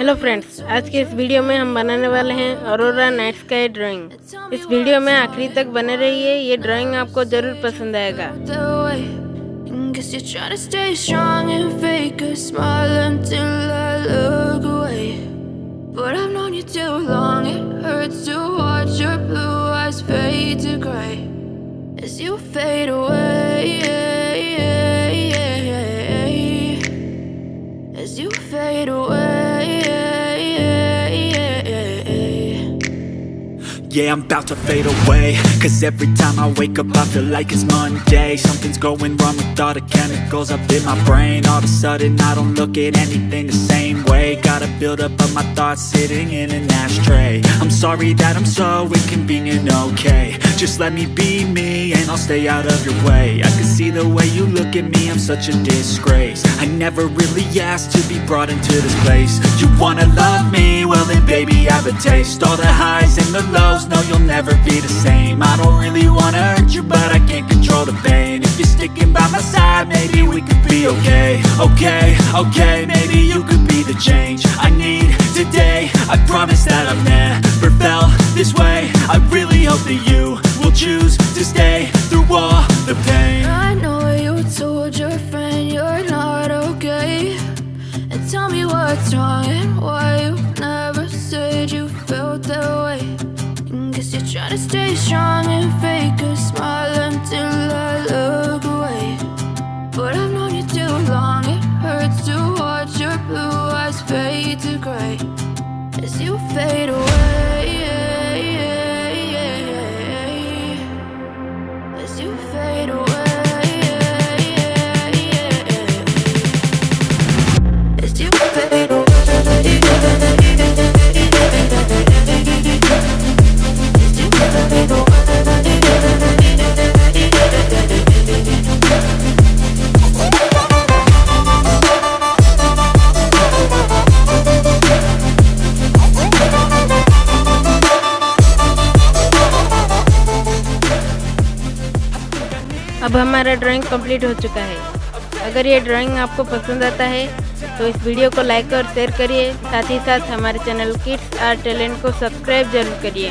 Hello friends, आज के इस वीडियो में हम बनाने वाले हैं ऑरोरा नाइट स्काई ड्राइंग। इस वीडियो में आखिरी तक बने रहिए, ये ड्राइंग आपको जरूर पसंद आएगा। Yeah, I'm about to fade away, 'cause every time I wake up I feel like it's Monday. Something's going wrong with all the chemicals up in my brain. All of a sudden I don't look at anything the same way. Gotta build up of my thoughts sitting in an ashtray. I'm sorry that I'm so inconvenient, okay. Just let me be me and I'll stay out of your way. I can see the way you look at me, I'm such a disgrace. I never really asked to be brought into this place. You wanna love me? Well then baby have a taste. All the highs and the lows, no, you'll never be the same. I don't really wanna hurt you, but I can't control the pain. If you're sticking by my side, maybe we could be okay. Okay, maybe you could be the change I need today. I promise that I've never felt this way. I really hope that you will choose to stay through all the pain. I know you told your friend you're not okay, and tell me what's wrong and why you never said you felt that way. Guess you're trying to stay strong and fake a smile until I look away. But I've known you too long, it hurts to watch your blue eyes fade to gray as you fade away. As you fade away. As you fade away. अब हमारा drawing complete हो चुका है। अगर ये drawing आपको पसंद आता है तो इस वीडियो को लाइक और शेयर करिए। साथ ही साथ हमारे चैनल किड्स आर्ट टैलेंट को सब्सक्राइब जरूर करिए।